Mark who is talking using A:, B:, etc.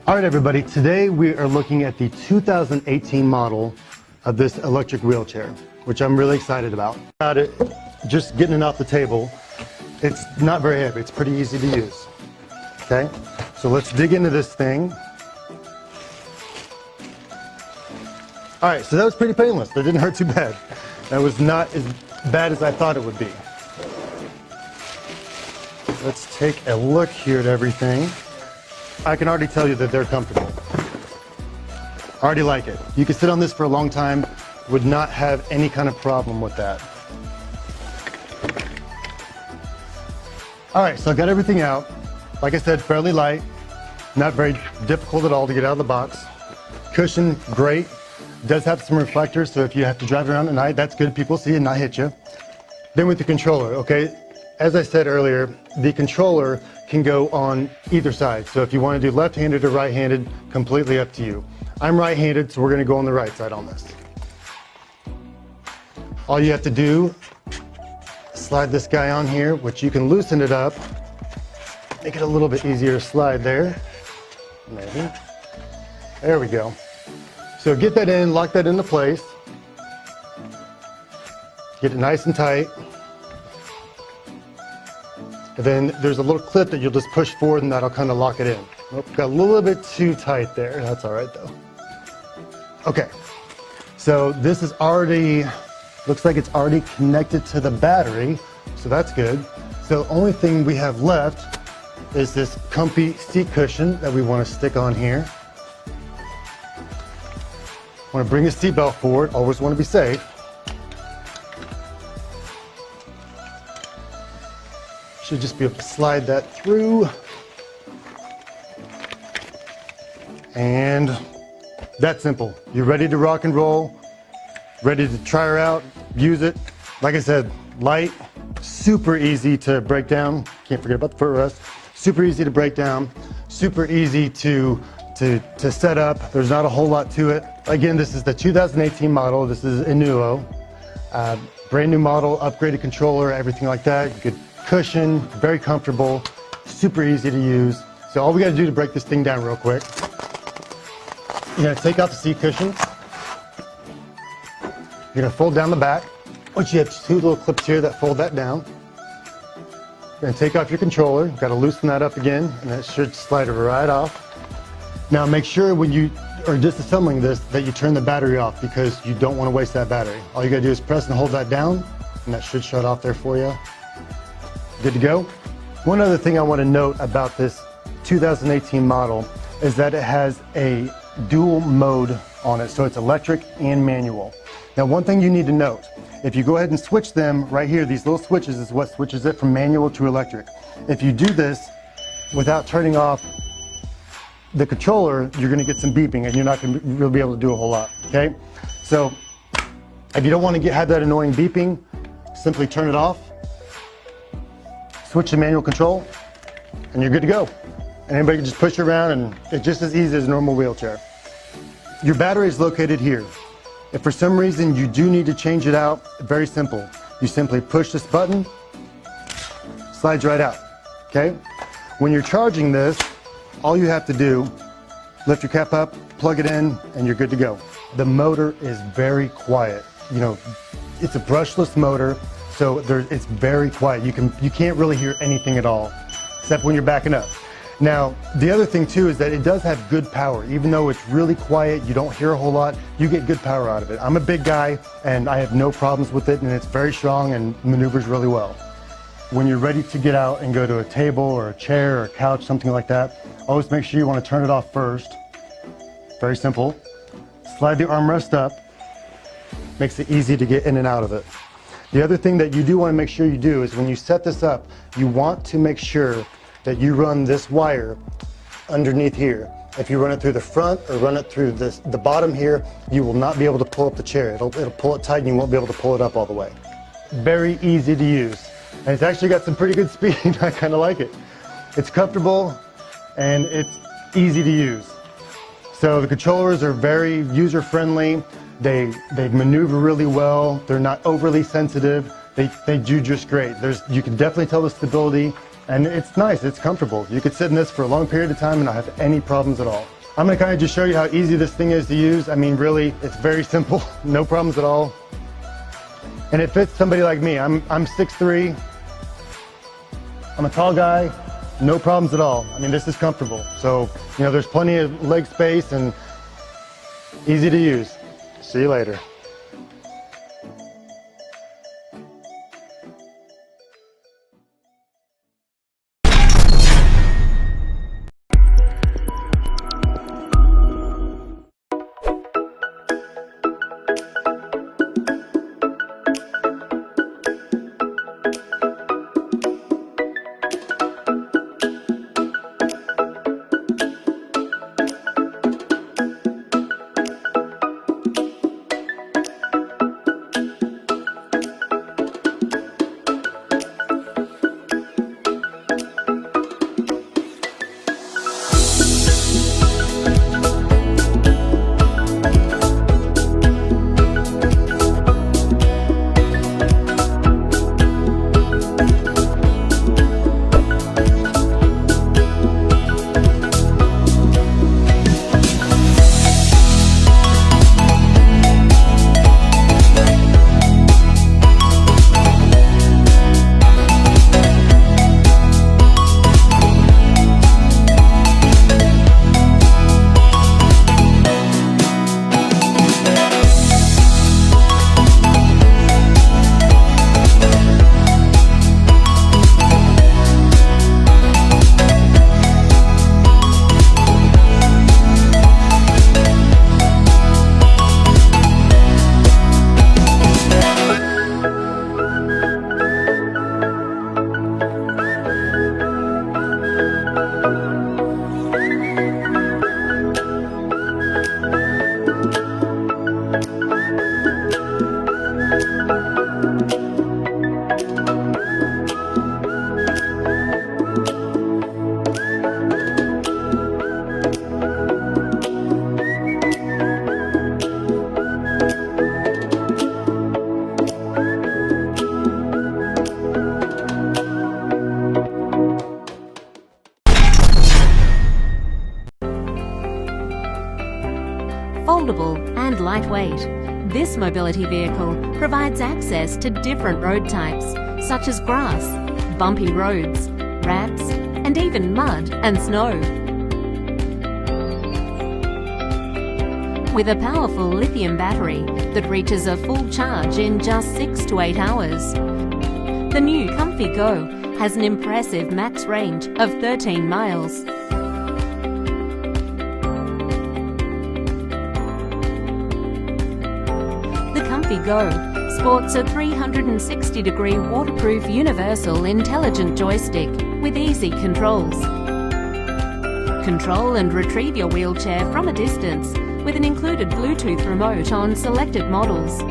A: All right, everybody, today we are looking at the 2018 model of this electric wheelchair, which I'm really excited about. Just getting it off the table, it's not very heavy, it's pretty easy to use. Okay, so let's dig into this thing. All right, so that was pretty painless. That didn't hurt too bad. That was not as bad as I thought it would be. Let's take a look here at everything. I can already tell you that they're comfortable. I already like it. You can sit on this for a long time, would not have any kind of problem with that. All right, so I got everything out. Like I said, fairly light, not very difficult at all to get out of the box. Cushion, great. Does have some reflectors, so if you have to drive around at night, that's good. People see it and not hit you. Then with the controller, okay? As I said earlier, the controller can go on either side. So if you want to do left-handed or right-handed, completely up to you. I'm right-handed, so we're going to go on the right side on this. All you have to do, slide this guy on here, which you can loosen it up, make it a little bit easier to slide there. Maybe. There we go. So get that in, lock that into place. Get it nice and tight. And then there's a little clip that you'll just push forward and that'll kind of lock it in. Nope, got a little bit too tight there. That's all right though. Okay, so this is already, looks like it's already connected to the battery, so that's good. So the only thing we have left is this comfy seat cushion that we want to stick on here. Want to bring the seatbelt forward, always want to be safe. Should just be able to slide that through. And that's simple. You're ready to rock and roll, ready to try her out, use it. Like I said, light, super easy to break down. Can't forget about the footrest. Super easy to break down, super easy to set up. There's not a whole lot to it. Again, this is the 2018 model. This is Inuo. Brand new model, upgraded controller, everything like that. Good cushion, very comfortable, super easy to use. So all we got to do to break this thing down real quick, you're going to take out the seat cushions. You're going to fold down the back, which you have two little clips here that fold that down. You're going to take off your controller. You've got to loosen that up again, and that should slide it right off. Now make sure when you are disassembling this that you turn the battery off, because you don't want to waste that battery. All you got to do is press and hold that down, and that should shut off there for you. Good to go. One other thing I want to note about this 2018 model is that it has a dual mode on it, so it's electric and manual. Now one thing you need to note, if you go ahead and switch them right here, these little switches is what switches it from manual to electric. If you do this without turning off the controller, you're going to get some beeping and you're not going to really be able to do a whole lot, okay? So if you don't want to have that annoying beeping, simply turn it off. Switch to manual control, and you're good to go. And anybody can just push it around, and it's just as easy as a normal wheelchair. Your battery is located here. If for some reason you do need to change it out, very simple. You simply push this button, slides right out, okay? When you're charging this, all you have to do, lift your cap up, plug it in, and you're good to go. The motor is very quiet. You know, it's a brushless motor. So it's very quiet. You can't really hear anything at all, except when you're backing up. Now, the other thing too is that it does have good power. Even though it's really quiet, you don't hear a whole lot, you get good power out of it. I'm a big guy and I have no problems with it, and it's very strong and maneuvers really well. When you're ready to get out and go to a table or a chair or a couch, something like that, always make sure you want to turn it off first. Very simple. Slide the armrest up. Makes it easy to get in and out of it. The other thing that you do want to make sure you do is when you set this up, you want to make sure that you run this wire underneath here. If you run it through the front or run it through the bottom here, you will not be able to pull up the chair. It'll pull it tight and you won't be able to pull it up all the way. Very easy to use. And it's actually got some pretty good speed. I kind of like it. It's comfortable and it's easy to use. So the controllers are very user-friendly. They maneuver really well. They're not overly sensitive. They do just great. You can definitely tell the stability, and it's nice, it's comfortable. You could sit in this for a long period of time and not have any problems at all. I'm gonna kind of just show you how easy this thing is to use. I mean, really, it's very simple, no problems at all. And it fits somebody like me. I'm 6'3", I'm a tall guy, no problems at all. I mean, this is comfortable. So, you know, there's plenty of leg space and easy to use. See you later.
B: Foldable and lightweight, this mobility vehicle provides access to different road types such as grass, bumpy roads, ramps, and even mud and snow. With a powerful lithium battery that reaches a full charge in just 6 to 8 hours, the new Comfy Go has an impressive max range of 13 miles. The Comfy Go sports a 360-degree waterproof universal intelligent joystick with easy controls. Control and retrieve your wheelchair from a distance with an included Bluetooth remote on selected models.